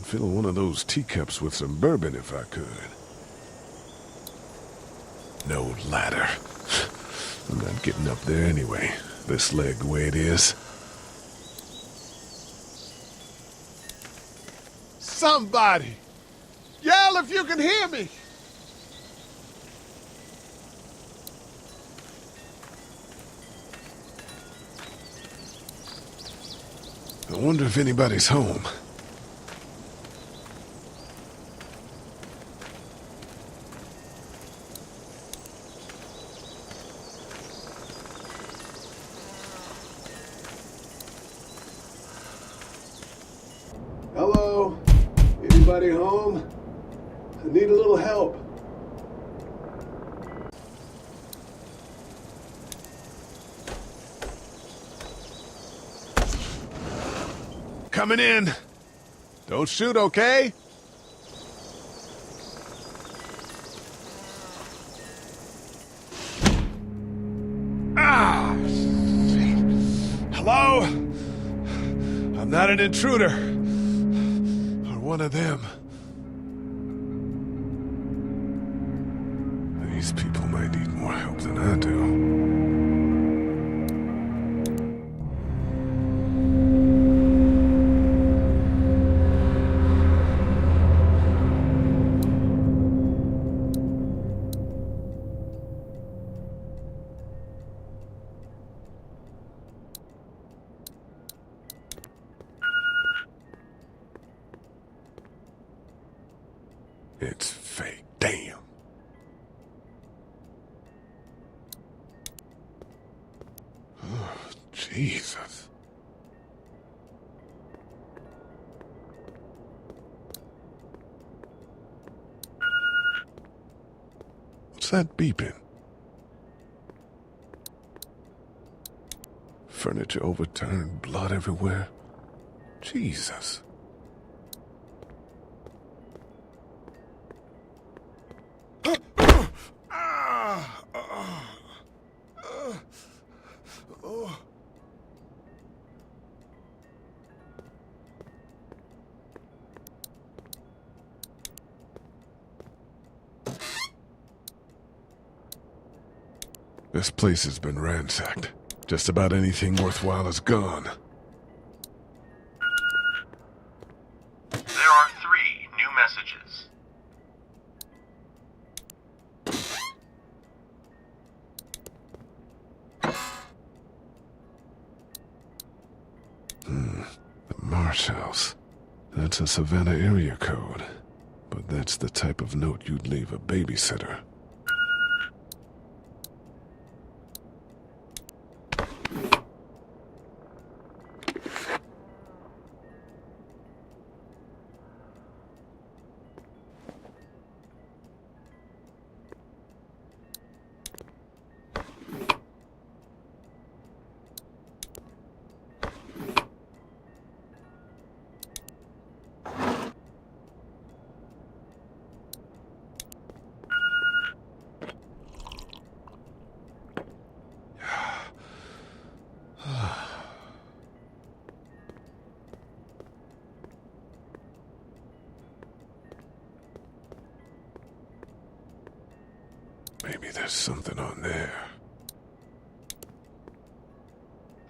fill one of those teacups with some bourbon if I could. No ladder. I'm not getting up there anyway, this leg the way it is. Somebody! Yell if you can hear me! I wonder if anybody's home. Hello? Anybody home? I need a little help. Coming in. Don't shoot, okay? Ah! Shit. Hello? I'm not an intruder. Or one of them. These people might need more help than I do. It's fake. Damn. Oh, Jesus. What's that beeping? Furniture overturned, blood everywhere. Jesus. This place has been ransacked. Just about anything worthwhile is gone. There are 3 new messages. The Marsh House. That's a Savannah area code. But that's the type of note you'd leave a babysitter. Maybe there's something on there.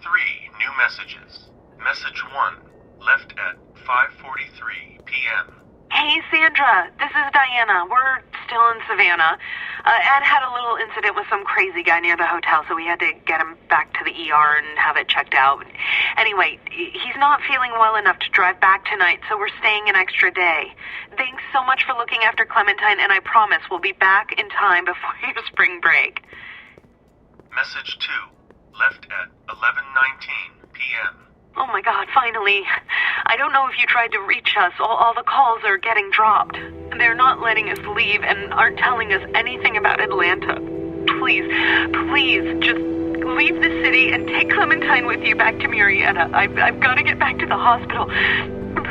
3 new messages. Message 1, left at 5:43 p.m. Hey, Sandra. This is Diana. We're still in Savannah. Ed had a little incident with some crazy guy near the hotel, so we had to get him back to the ER and have it checked out. Anyway, he's not feeling well enough to drive back tonight, so we're staying an extra day. Thanks so much for looking after Clementine, and I promise we'll be back in time before your spring break. Message 2, left at 11:19 p.m. Oh my God, finally. I don't know if you tried to reach us. All the calls are getting dropped. They're not letting us leave and aren't telling us anything about Atlanta. Please, just leave the city and take Clementine with you back to Murrieta. I've got to get back to the hospital.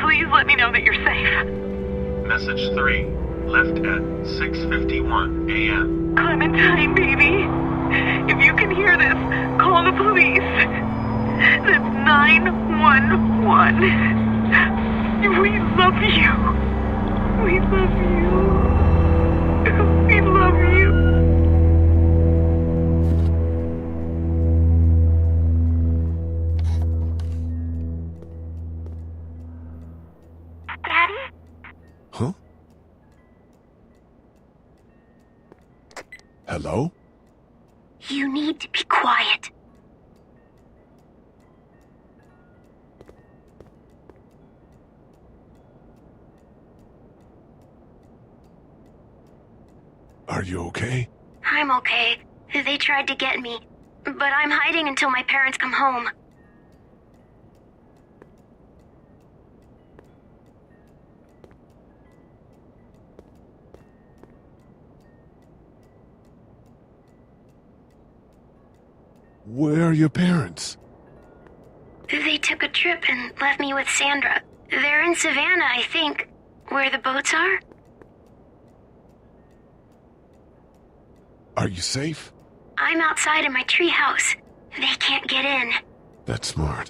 Please let me know that you're safe. Message 3, left at 6:51 a.m. Clementine, baby. If you can hear this, call the police. That's 911. We love you. We love you. We love you. Daddy? Huh? Hello? You need to be quiet. Are you okay? I'm okay. They tried to get me, but I'm hiding until my parents come home. Where are your parents? They took a trip and left me with Sandra. They're in Savannah, I think, where the boats are. Are you safe? I'm outside in my treehouse. They can't get in. That's smart.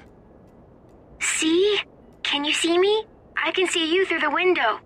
See? Can you see me? I can see you through the window.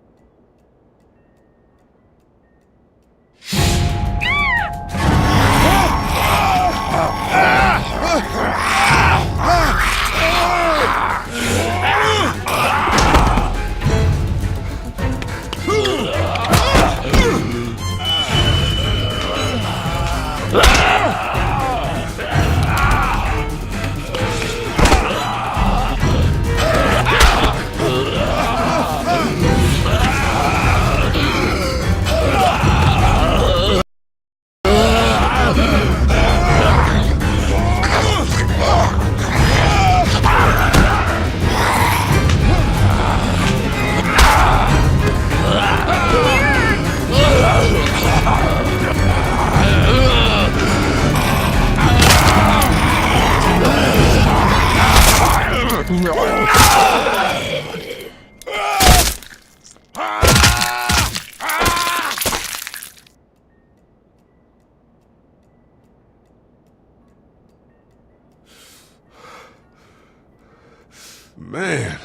Man.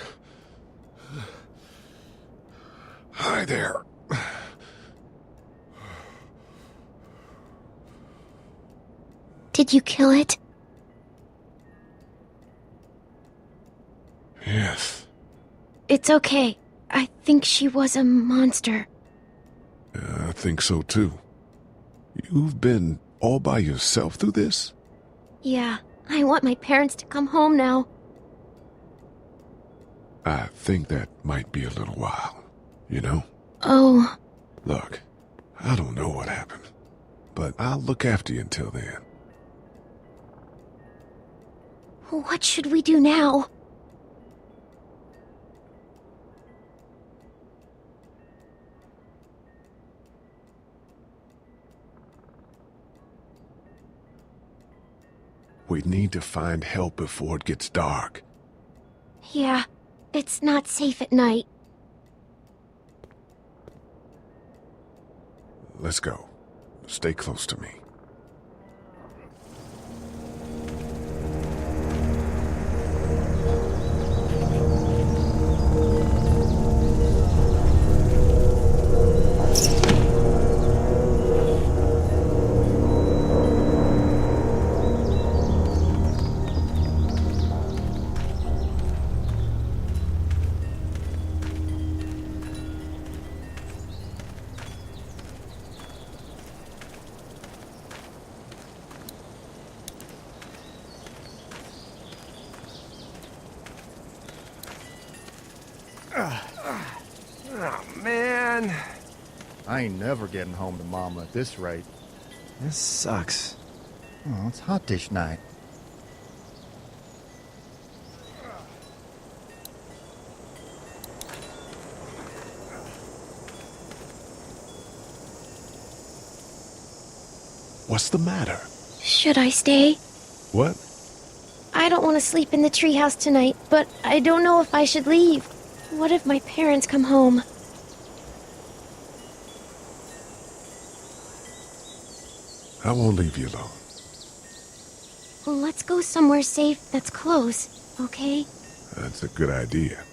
Hi there. Did you kill it? Yes. It's okay. I think she was a monster. I think so too. You've been all by yourself through this? Yeah, I want my parents to come home now. I think that might be a little while, you know? Oh. Look, I don't know what happened, but I'll look after you until then. What should we do now? We need to find help before it gets dark. Yeah, it's not safe at night. Let's go. Stay close to me. Oh, man. I ain't never getting home to Mama at this rate. This sucks. Oh, it's hot dish night. What's the matter? Should I stay? What? I don't want to sleep in the treehouse tonight, but I don't know if I should leave. What if my parents come home? I won't leave you alone. Well, let's go somewhere safe that's close, okay? That's a good idea.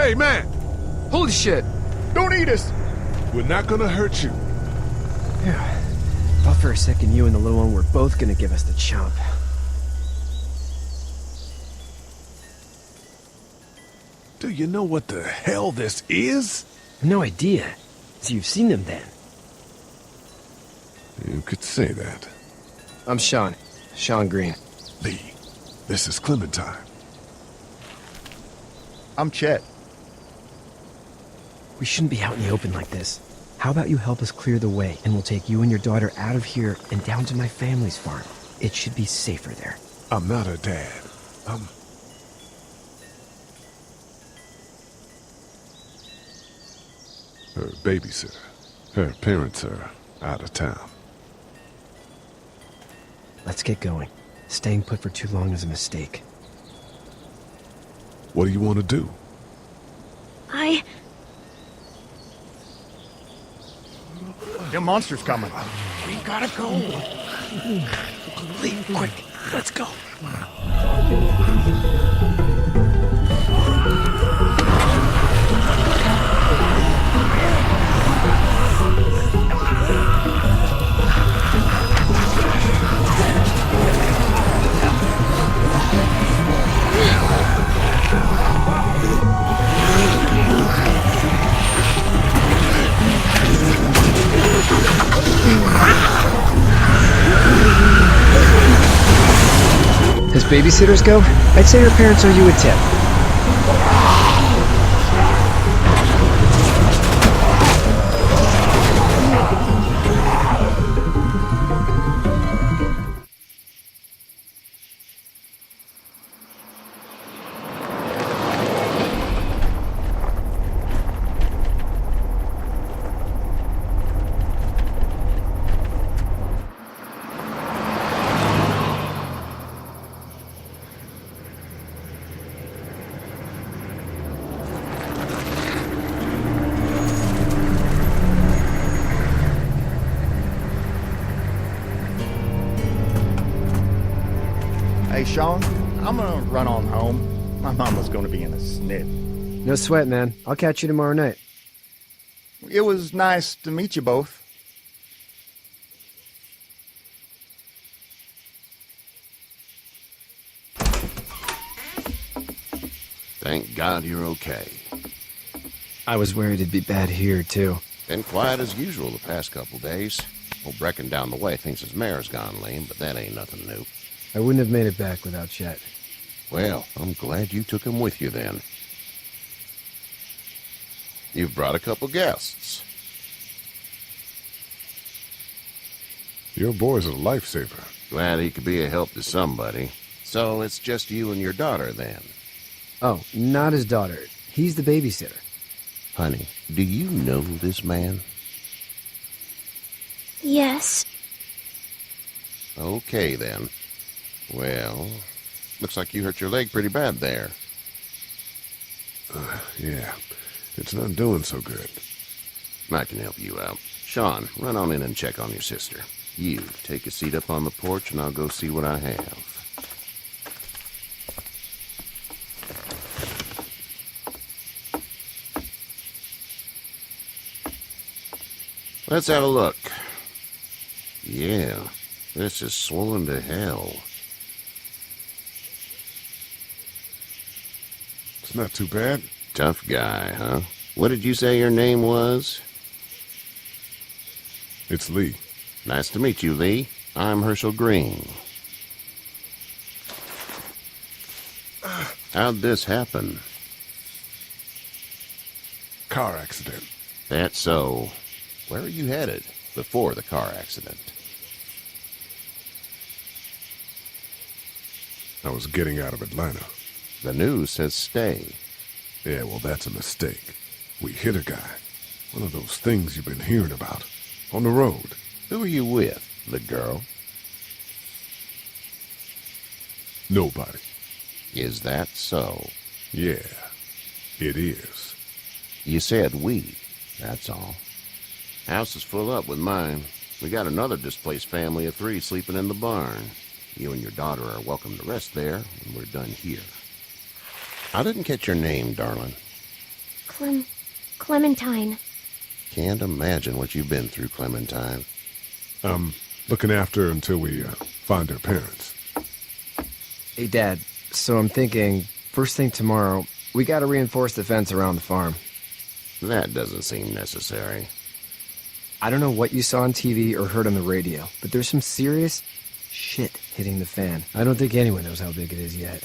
Hey, man! Holy shit! Don't eat us! We're not gonna hurt you. Yeah. Thought for a second you and the little one were both gonna give us the chomp. Do you know what the hell this is? No idea. So you've seen them then? You could say that. I'm Sean. Sean Green. Lee, this is Clementine. I'm Chet. We shouldn't be out in the open like this. How about you help us clear the way, and we'll take you and your daughter out of here and down to my family's farm. It should be safer there. I'm not her dad. I'm... her babysitter. Her parents are out of town. Let's get going. Staying put for too long is a mistake. What do you want to do? The monster's coming. We gotta go. Leave quick. Let's go. As babysitters go, I'd say your parents owe you a tip. Hey, Sean, I'm gonna run on home. My mama's gonna be in a snit. No sweat, man. I'll catch you tomorrow night. It was nice to meet you both. Thank God you're okay. I was worried it'd be bad here, too. Been quiet as usual the past couple days. Old Brecken down the way thinks his mare's gone lame, but that ain't nothing new. I wouldn't have made it back without Chet. Well, I'm glad you took him with you then. You've brought a couple guests. Your boy's a lifesaver. Glad he could be a help to somebody. So it's just you and your daughter then? Oh, not his daughter. He's the babysitter. Honey, do you know this man? Yes. Okay then. Well, looks like you hurt your leg pretty bad there. Yeah, it's not doing so good. I can help you out. Sean, run on in and check on your sister. You, take a seat up on the porch and I'll go see what I have. Let's have a look. Yeah, this is swollen to hell. It's not too bad. Tough guy, huh? What did you say your name was? It's Lee. Nice to meet you, Lee. I'm Herschel Green. How'd this happen? Car accident. That's so. Where are you headed before the car accident? I was getting out of Atlanta. The news says stay. Yeah, well, that's a mistake. We hit a guy. One of those things you've been hearing about. On the road. Who are you with? The girl? Nobody. Is that so? Yeah, it is. You said we. That's all. House is full up with mine. We got another displaced family of 3 sleeping in the barn. You and your daughter are welcome to rest there when we're done here. I didn't catch your name, darling. Clementine. Can't imagine what you've been through, Clementine. I'm looking after her until we find her parents. Hey, Dad, so I'm thinking, first thing tomorrow, we gotta reinforce the fence around the farm. That doesn't seem necessary. I don't know what you saw on TV or heard on the radio, but there's some serious shit hitting the fan. I don't think anyone knows how big it is yet.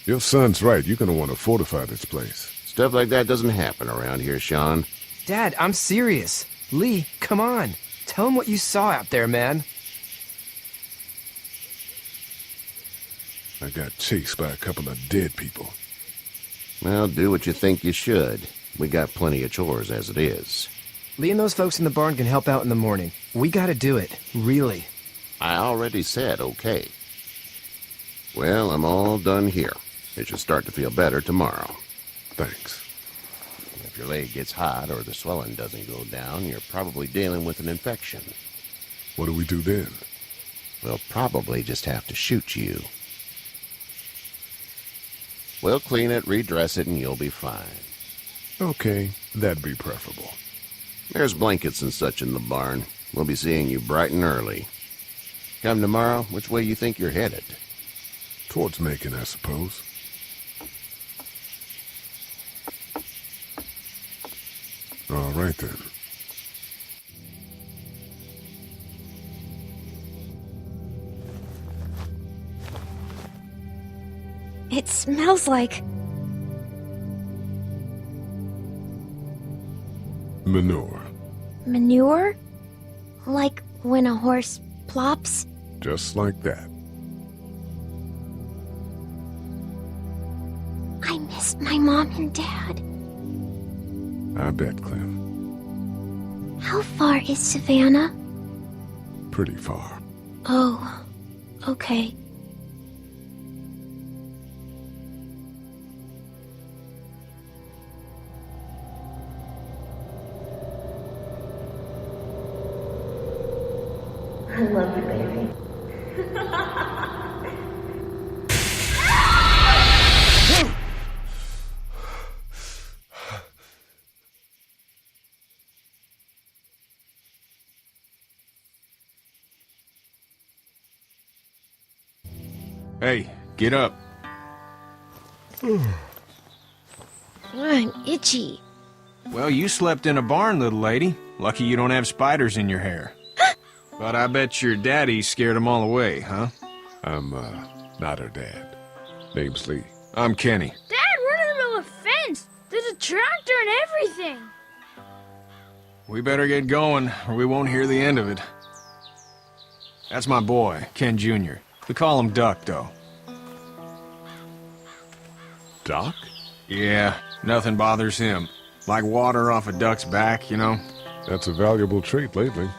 Your son's right. You're gonna want to fortify this place. Stuff like that doesn't happen around here, Sean. Dad, I'm serious. Lee, come on. Tell him what you saw out there, man. I got chased by a couple of dead people. Well, do what you think you should. We got plenty of chores as it is. Lee and those folks in the barn can help out in the morning. We gotta do it. Really. I already said okay. Well, I'm all done here. It should start to feel better tomorrow. Thanks. If your leg gets hot or the swelling doesn't go down, you're probably dealing with an infection. What do we do then? We'll probably just have to shoot you. We'll clean it, redress it, and you'll be fine. Okay, that'd be preferable. There's blankets and such in the barn. We'll be seeing you bright and early. Come tomorrow, which way you think you're headed? Towards Macon, I suppose. All right, then. It smells like... Manure. manure? Like when a horse plops? Just like that. I miss my mom and dad. I bet, Clem. How far is Savannah? Pretty far. Oh, okay. I love you, baby. Hey, get up. I'm itchy. Well, you slept in a barn, little lady. Lucky you don't have spiders in your hair. But I bet your daddy scared them all away, huh? I'm, not her dad. Name's Lee. I'm Kenny. Dad, we're in the middle of a fence. There's a tractor and everything. We better get going, or we won't hear the end of it. That's my boy, Ken Jr. We call him Duck, though. Doc? Yeah, nothing bothers him. Like water off a duck's back, you know? That's a valuable trait lately.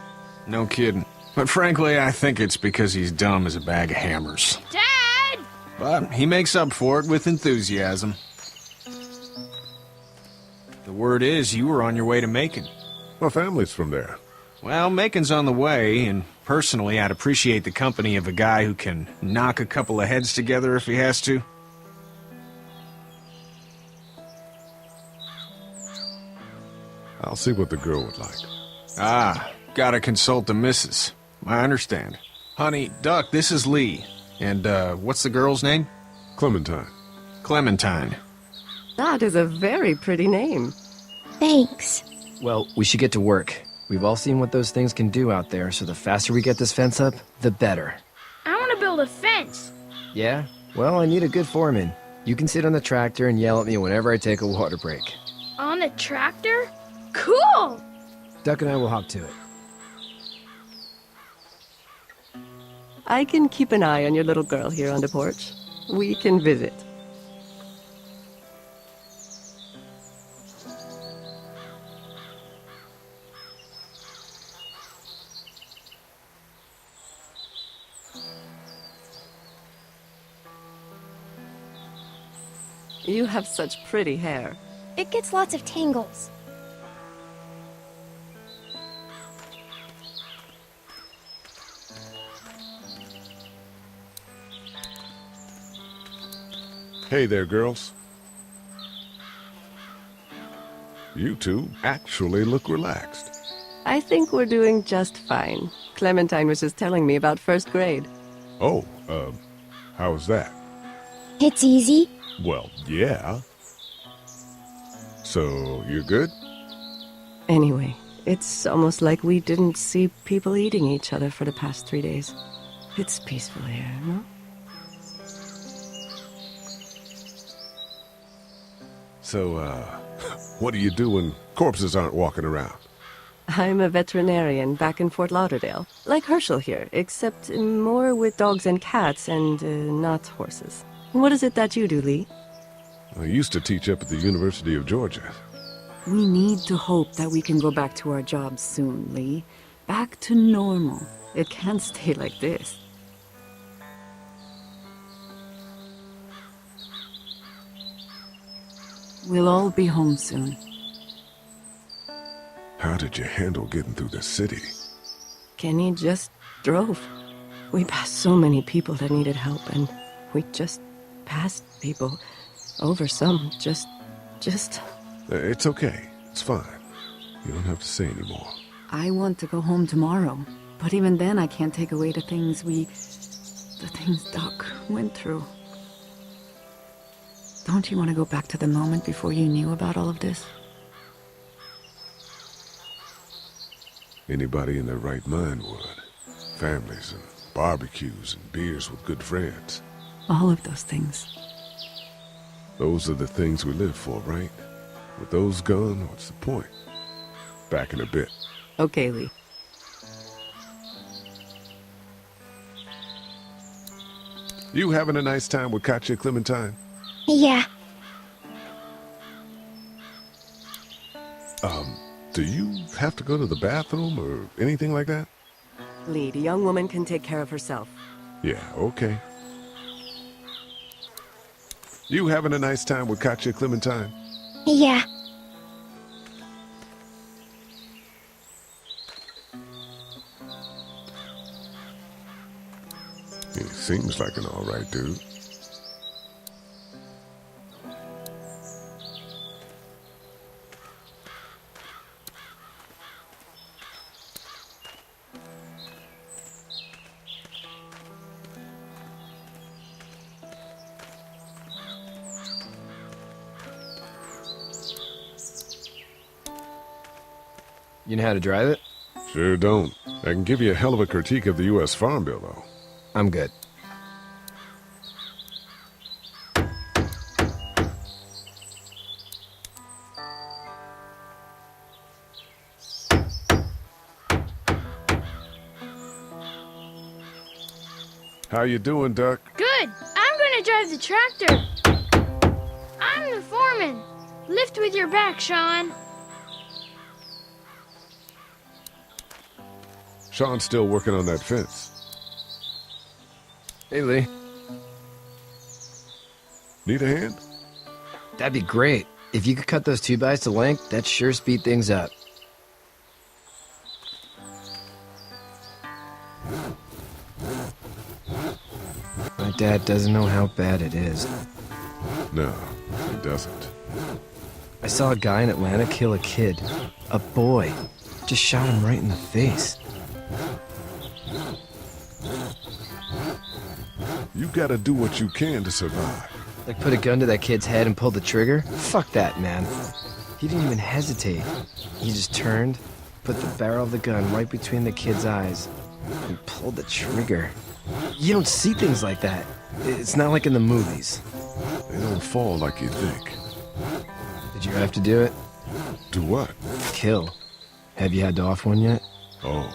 No kidding. But frankly, I think it's because he's dumb as a bag of hammers. Dad! But he makes up for it with enthusiasm. The word is you were on your way to Macon. My family's from there. Well, Macon's on the way, and personally, I'd appreciate the company of a guy who can knock a couple of heads together if he has to. I'll see what the girl would like. Ah, gotta consult the missus. I understand. Honey, Duck, this is Lee. And, what's the girl's name? Clementine. Clementine. That is a very pretty name. Thanks. Well, we should get to work. We've all seen what those things can do out there, so the faster we get this fence up, the better. I want to build a fence. Yeah? Well, I need a good foreman. You can sit on the tractor and yell at me whenever I take a water break. On the tractor? Cool! Duck and I will hop to it. I can keep an eye on your little girl here on the porch. We can visit. You have such pretty hair. It gets lots of tangles. Hey there, girls. You two actually look relaxed. I think we're doing just fine. Clementine was just telling me about first grade. Oh, how's that? It's easy. Well, yeah. So, you're good? Anyway, it's almost like we didn't see people eating each other for the past 3 days. It's peaceful here, no? So, what do you do when corpses aren't walking around? I'm a veterinarian back in Fort Lauderdale. Like Herschel here, except more with dogs and cats and not horses. What is it that you do, Lee? I used to teach up at the University of Georgia. We need to hope that we can go back to our jobs soon, Lee. Back to normal. It can't stay like this. We'll all be home soon. How did you handle getting through the city? Kenny just drove. We passed so many people that needed help, and we just passed people. Over some, just... It's okay. It's fine. You don't have to say anymore. I want to go home tomorrow, but even then I can't take away the things Doc went through. Don't you want to go back to the moment before you knew about all of this? Anybody in their right mind would. Families and barbecues and beers with good friends. All of those things. Those are the things we live for, right? With those gone, what's the point? Back in a bit. Okay, Lee. You having a nice time with Katya, Clementine? Yeah. Do you have to go to the bathroom or anything like that? Lee, the young woman can take care of herself. Yeah, okay. You having a nice time with Katya, Clementine? Yeah. He seems like an all right dude. You know how to drive it? Sure don't. I can give you a hell of a critique of the U.S. Farm Bill, though. I'm good. How you doing, Duck? Good. I'm gonna drive the tractor. I'm the foreman. Lift with your back, Sean. Sean's still working on that fence. Hey, Lee. Need a hand? That'd be great. If you could cut those 2x to length, that'd sure speed things up. My dad doesn't know how bad it is. No, he doesn't. I saw a guy in Atlanta kill a kid. A boy. Just shot him right in the face. You gotta do what you can to survive. Like put a gun to that kid's head and pull the trigger? Fuck that, man. He didn't even hesitate. He just turned, put the barrel of the gun right between the kid's eyes, and pulled the trigger. You don't see things like that. It's not like in the movies. They don't fall like you think. Did you have to do it? Do what? Kill. Have you had to off one yet? Oh,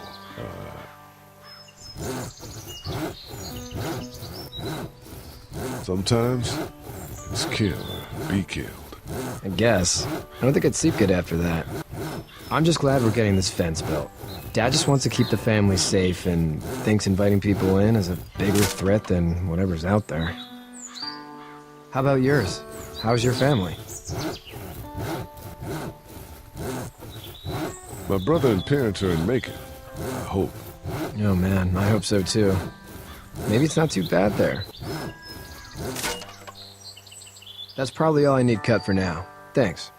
sometimes it's kill or be killed. I guess. I don't think I'd sleep good after that. I'm just glad we're getting this fence built. Dad just wants to keep the family safe and thinks inviting people in is a bigger threat than whatever's out there. How about yours? How's your family? My brother and parents are in Macon. I hope. Oh man, I hope so too. Maybe it's not too bad there. That's probably all I need cut for now. Thanks.